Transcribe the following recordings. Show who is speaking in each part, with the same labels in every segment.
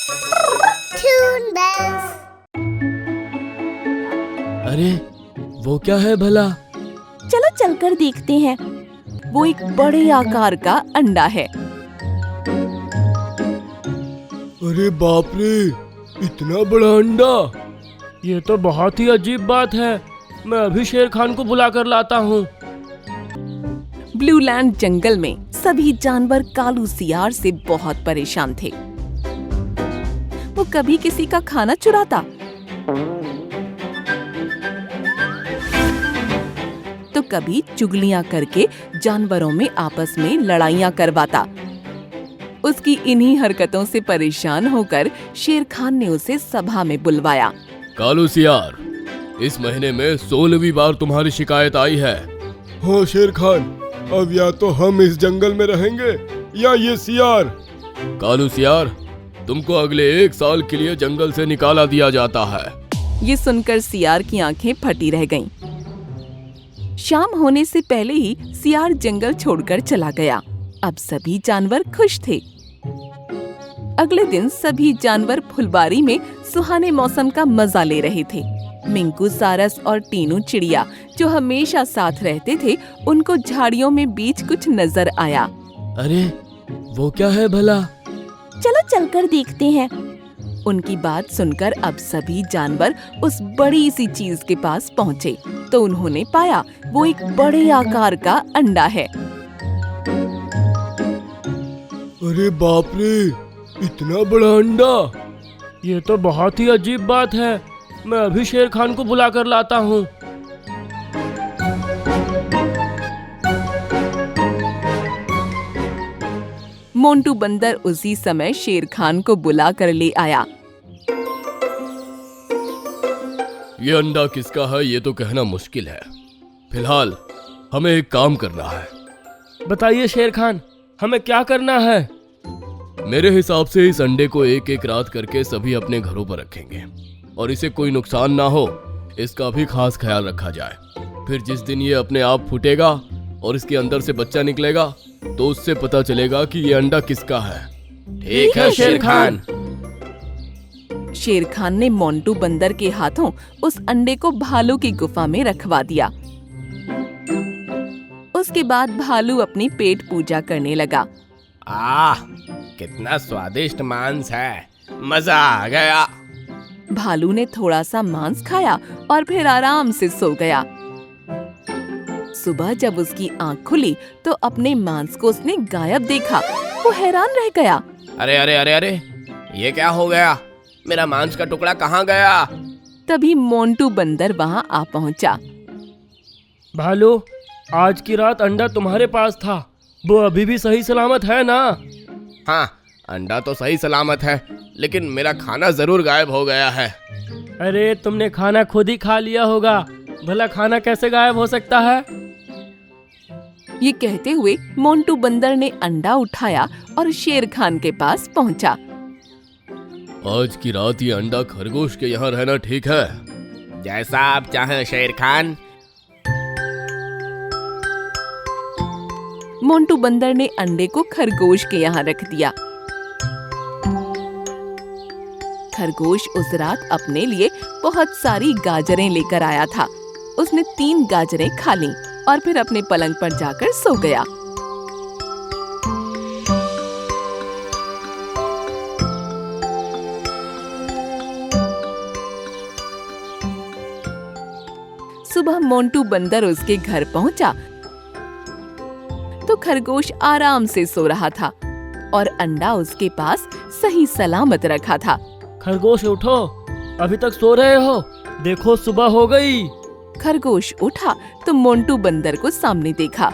Speaker 1: Toon Bells.
Speaker 2: अरे वो क्या है भला?
Speaker 3: चलो चलकर देखते हैं। वो एक बड़े आकार का अंडा है।
Speaker 2: अरे बाप रे, इतना बड़ा अंडा! ये तो बहुत ही अजीब बात है। मैं अभी शेर खान को बुला कर लाता हूँ।
Speaker 3: ब्लू लैंड जंगल में सभी जानवर कालू सियार से बहुत परेशान थे। वो कभी किसी का खाना चुराता तो कभी चुगलियां करके जानवरों में आपस में लड़ाइयां करवाता। उसकी इन्हीं हरकतों से परेशान होकर शेर खान ने उसे सभा में बुलवाया।
Speaker 2: कालू सियार, इस महीने में 16वीं बार तुम्हारी शिकायत आई है। हाँ शेर खान, अब या तो हम इस जंगल में रहेंगे या ये सियार। कालू सियार, तुमको अगले 1 साल के लिए जंगल से निकाला दिया जाता है।
Speaker 3: ये सुनकर सियार की आंखें फटी रह गईं। शाम होने से पहले ही सियार जंगल छोड़कर चला गया। अब सभी जानवर खुश थे। अगले दिन सभी जानवर फुलबारी में सुहाने मौसम का मजा ले रहे थे। मिंकू, सारस और टीनू चिड़िया जो हमेशा साथ रहते थे, उनको झाड़ियों में बीच कुछ नजर आया।
Speaker 2: अरे वो क्या है भला?
Speaker 3: चलो चलकर देखते हैं। उनकी बात सुनकर अब सभी जानवर उस बड़ी सी चीज के पास पहुँचे तो उन्होंने पाया वो एक बड़े आकार का अंडा है।
Speaker 2: अरे बाप रे, इतना बड़ा अंडा! ये तो बहुत ही अजीब बात है। मैं अभी शेर खान को बुला कर लाता हूँ।
Speaker 3: मोंटू बंदर उसी समय शेर खान को बुला कर ले आया।
Speaker 2: ये अंडा किसका है ये तो कहना मुश्किल है। फिलहाल हमें एक काम करना है। बताइए शेर खान, हमें क्या करना है? मेरे हिसाब से इस अंडे को 1-1 रात करके सभी अपने घरों पर रखेंगे और इसे कोई नुकसान ना हो, इसका भी खास ख्याल रखा जाए। फिर जिस दिन ये अपने आप फूटेगा और इसके अंदर से बच्चा निकलेगा तो उससे पता चलेगा कि ये अंडा किसका है। ठीक है शेर खान।
Speaker 3: शेर खान ने मोंटू बंदर के हाथों उस अंडे को भालू की गुफा में रखवा दिया। उसके बाद भालू अपनी पेट पूजा करने लगा।
Speaker 4: आह, कितना स्वादिष्ट मांस है, मजा आ गया।
Speaker 3: भालू ने थोड़ा सा मांस खाया और फिर आराम से सो गया। सुबह जब उसकी आंख खुली तो अपने मांस को उसने गायब देखा। वो हैरान रह गया।
Speaker 4: अरे अरे अरे अरे, ये क्या हो गया? मेरा मांस का टुकड़ा कहाँ गया?
Speaker 3: तभी मोंटू बंदर वहाँ आ पहुँचा।
Speaker 2: भालू, आज की रात अंडा तुम्हारे पास था, वो अभी भी सही सलामत है ना?
Speaker 4: हाँ, अंडा तो सही सलामत है, लेकिन मेरा खाना जरूर गायब हो गया है।
Speaker 2: अरे तुमने खाना खुद ही खा लिया होगा, भला खाना कैसे गायब हो सकता है?
Speaker 3: ये कहते हुए मोंटू बंदर ने अंडा उठाया और शेर खान के पास पहुँचा।
Speaker 2: आज की रात ये अंडा खरगोश के यहाँ रहना ठीक है।
Speaker 4: जैसा आप चाहें शेर खान।
Speaker 3: मोंटू बंदर ने अंडे को खरगोश के यहाँ रख दिया। खरगोश उस रात अपने लिए बहुत सारी गाजरें लेकर आया था। उसने 3 गाजरें खा लीं और फिर अपने पलंग पर जाकर सो गया। सुबह मोंटू बंदर उसके घर पहुंचा तो खरगोश आराम से सो रहा था और अंडा उसके पास सही सलामत रखा था।
Speaker 2: खरगोश उठो, अभी तक सो रहे हो? देखो सुबह हो गई।
Speaker 3: खरगोश उठा तो मोंटू बंदर को सामने देखा।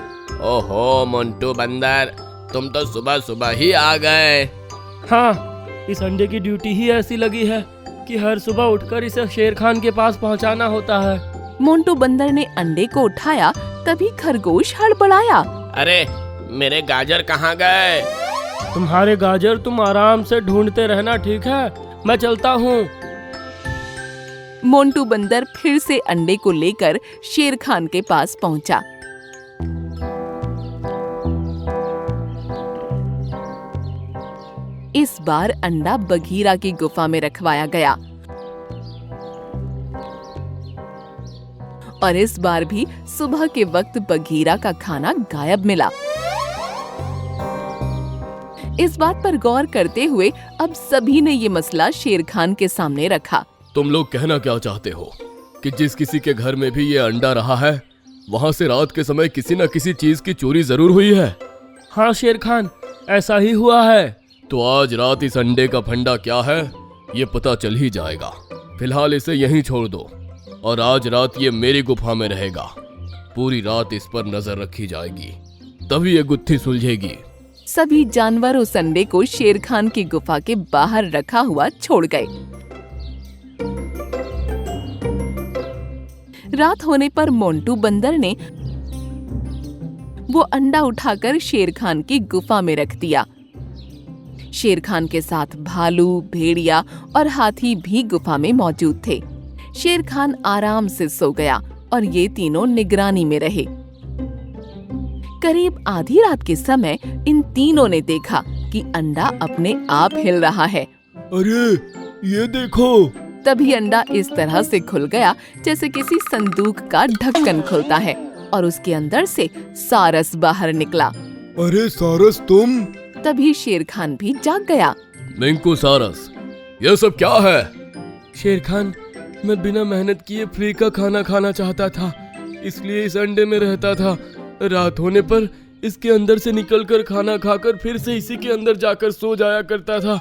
Speaker 4: ओहो मोंटू बंदर, तुम तो सुबह सुबह ही आ गए।
Speaker 2: हाँ, इस अंडे की ड्यूटी ही ऐसी लगी है कि हर सुबह उठकर इसे शेर खान के पास पहुंचाना होता है।
Speaker 3: मोंटू बंदर ने अंडे को उठाया तभी खरगोश हड़बड़ाया।
Speaker 4: अरे, मेरे गाजर कहाँ गए?
Speaker 2: तुम्हारे गाजर तुम आराम से ढूंढते रहना, ठीक है? मैं चलता हूँ।
Speaker 3: मोंटू बंदर फिर से अंडे को लेकर शेर खान के पास पहुंचा। इस बार अंडा बघीरा की गुफा में रखवाया गया और इस बार भी सुबह के वक्त बघीरा का खाना गायब मिला। इस बात पर गौर करते हुए अब सभी ने ये मसला शेर खान के सामने रखा।
Speaker 2: तुम लोग कहना क्या चाहते हो कि जिस किसी के घर में भी ये अंडा रहा है वहां से रात के समय किसी न किसी चीज की चोरी जरूर हुई है? हाँ शेर खान, ऐसा ही हुआ है। तो आज रात इस अंडे का फंडा क्या है ये पता चल ही जाएगा। फिलहाल इसे यहीं छोड़ दो और आज रात ये मेरी गुफा में रहेगा। पूरी रात इस पर नजर रखी जाएगी, तभी ये गुत्थी सुलझेगी।
Speaker 3: सभी जानवर उस अंडे को शेर खान की गुफा के बाहर रखा हुआ छोड़ गए। रात होने पर मोंटू बंदर ने वो अंडा उठाकर शेर खान की गुफा में रख दिया। शेर खान के साथ भालू, भेड़िया और हाथी भी गुफा में मौजूद थे। शेर खान आराम से सो गया और ये तीनों निगरानी में रहे। करीब आधी रात के समय इन तीनों ने देखा कि अंडा अपने आप हिल रहा है।
Speaker 2: अरे ये देखो!
Speaker 3: तभी अंडा इस तरह से खुल गया जैसे किसी संदूक का ढक्कन खुलता है और उसके अंदर से सारस बाहर निकला।
Speaker 2: अरे सारस तुम!
Speaker 3: तभी शेर खान भी जाग गया।
Speaker 2: मिंकू, सारस, ये सब क्या है? शेर खान, मैं बिना मेहनत किए फ्री का खाना खाना चाहता था, इसलिए इस अंडे में रहता था। रात होने पर इसके अंदर से निकलकर खाना खाकर फिर से इसी के अंदर जाकर सो जाया करता था।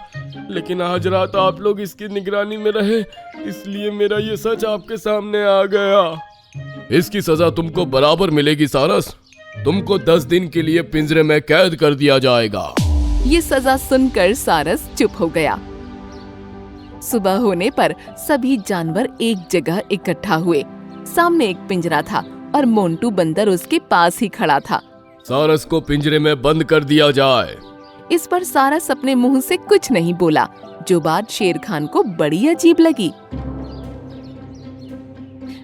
Speaker 2: लेकिन आज रात आप लोग इसकी निगरानी में रहे, इसलिए मेरा ये सच आपके सामने आ गया। इसकी सजा तुमको बराबर मिलेगी सारस। तुमको 10 दिन के लिए पिंजरे में कैद कर दिया जाएगा।
Speaker 3: ये सजा सुनकर सारस चुप हो गया। सुबह होने पर सभी जानवर एक जगह इकट्ठा हुए। सामने एक पिंजरा था और मोंटू बंदर उसके पास ही खड़ा था।
Speaker 2: सारस को पिंजरे में बंद कर दिया जाए।
Speaker 3: इस पर सारस अपने मुंह से कुछ नहीं बोला, जो बात शेर खान को बड़ी अजीब लगी।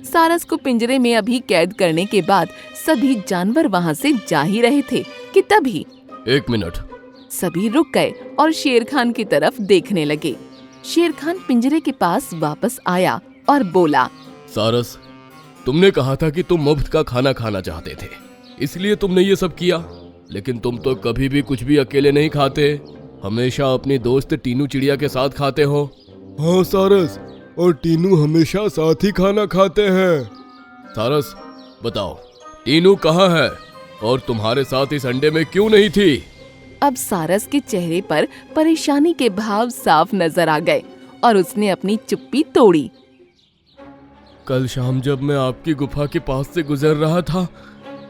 Speaker 3: सारस को पिंजरे में अभी कैद करने के बाद सभी जानवर वहां से जा ही रहे थे कि तभी
Speaker 2: 1 मिनट।
Speaker 3: सभी रुक गए और शेर खान की तरफ देखने लगे। शेर खान पिंजरे के पास वापस आया और बोला,
Speaker 2: सारस, तुमने कहा था कि तुम मुफ्त का खाना खाना चाहते थे, इसलिए तुमने ये सब किया। लेकिन तुम तो कभी भी कुछ भी अकेले नहीं खाते, हमेशा अपनी दोस्त टीनू चिड़िया के साथ खाते हो। हाँ सारस, और टीनू हमेशा साथ ही खाना खाते हैं। सारस, बताओ टीनू कहाँ है और तुम्हारे साथ इस अंडे में क्यों नहीं थी?
Speaker 3: अब सारस के चेहरे पर परेशानी के भाव साफ नजर आ गए और उसने अपनी चुप्पी तोड़ी।
Speaker 2: कल शाम जब मैं आपकी गुफा के पास से गुजर रहा था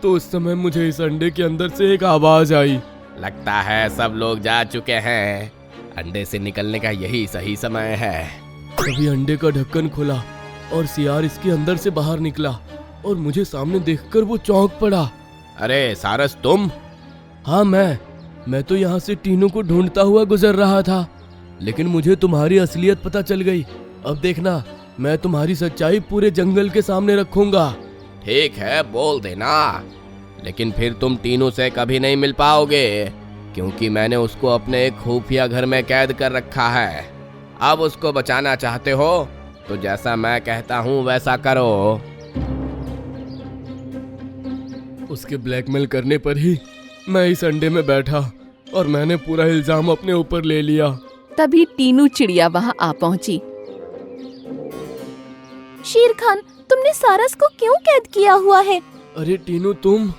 Speaker 2: तो उस समय मुझे इस अंडे के अंदर से एक आवाज आई।
Speaker 4: लगता है सब लोग जा चुके हैं। अंडे से निकलने का यही सही समय है।
Speaker 2: तभी अंडे का ढक्कन खुला और सियार इसके अंदर से बाहर निकला और मुझे सामने देखकर वो चौंक पड़ा।
Speaker 4: अरे सारस, तुम?
Speaker 2: हाँ मैं तो यहाँ से टीनू को ढूंढता हुआ गुजर रहा था, लेकिन मुझे तुम्हारी असलियत पता चल गई। अब देखना, मैं तुम्हारी सच्चाई पूरे जंगल के सामने रखूंगा।
Speaker 4: ठीक है, बोल देना, लेकिन फिर तुम टीनू से कभी नहीं मिल पाओगे, क्योंकि मैंने उसको अपने एक खुफिया घर में कैद कर रखा है। अब उसको बचाना चाहते हो तो जैसा मैं कहता हूँ वैसा करो।
Speaker 2: उसके ब्लैकमेल करने पर ही मैं इस अंडे में बैठा और मैंने पूरा इल्जाम अपने ऊपर ले लिया।
Speaker 3: तभी टीनू चिड़िया वहाँ आ पहुँची।
Speaker 1: शेर खान, तुमने सारस को क्यों कैद किया हुआ है?
Speaker 2: अरे टीनू, तुम?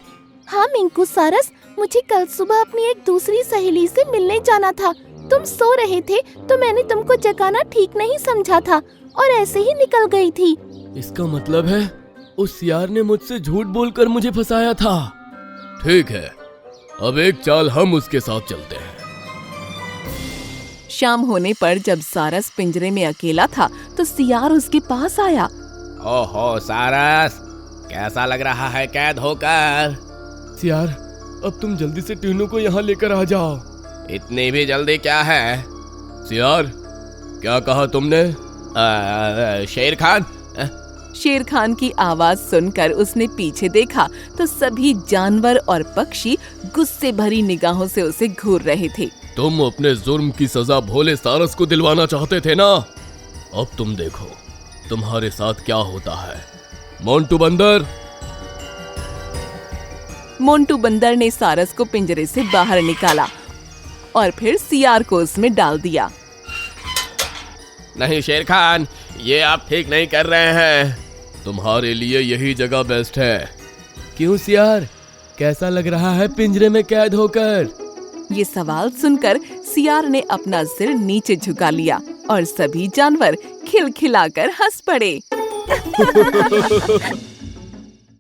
Speaker 1: हाँ मिंकू, सारस, मुझे कल सुबह अपनी एक दूसरी सहेली से मिलने जाना था। तुम सो रहे थे तो मैंने तुमको जगाना ठीक नहीं समझा था और ऐसे ही निकल गई थी।
Speaker 2: इसका मतलब है उस सियार ने मुझसे झूठ बोलकर मुझे फंसाया था। ठीक है, अब एक चाल हम उसके साथ चलते हैं।
Speaker 3: शाम होने पर जब सारस पिंजरे में अकेला था तो सियार उसके पास आया।
Speaker 4: ओहो सारस, कैसा लग रहा है कैद होकर?
Speaker 2: सियार, अब तुम जल्दी से टीनू को यहाँ लेकर आ जाओ।
Speaker 4: इतनी भी जल्दी क्या है?
Speaker 2: सियार, क्या कहा तुमने?
Speaker 4: शेर खान।
Speaker 3: शेर खान की आवाज सुनकर उसने पीछे देखा तो सभी जानवर और पक्षी गुस्से भरी निगाहों से उसे घूर रहे थे।
Speaker 2: तुम अपने जुर्म की सजा भोले सारस को दिलवाना चाहते थे ना? अब तुम देखो तुम्हारे साथ क्या होता है। मोंटू बंदर।
Speaker 3: मोंटू बंदर ने सारस को पिंजरे से बाहर निकाला और फिर सियार को उसमें डाल दिया।
Speaker 4: नहीं शेर खान, ये आप ठीक नहीं कर रहे हैं।
Speaker 2: तुम्हारे लिए यही जगह बेस्ट है। क्यों सियार, कैसा लग रहा है पिंजरे में कैद होकर?
Speaker 3: ये सवाल सुनकर सियार ने अपना सिर नीचे झुका लिया और सभी जानवर खिलखिलाकर हंस पड़े।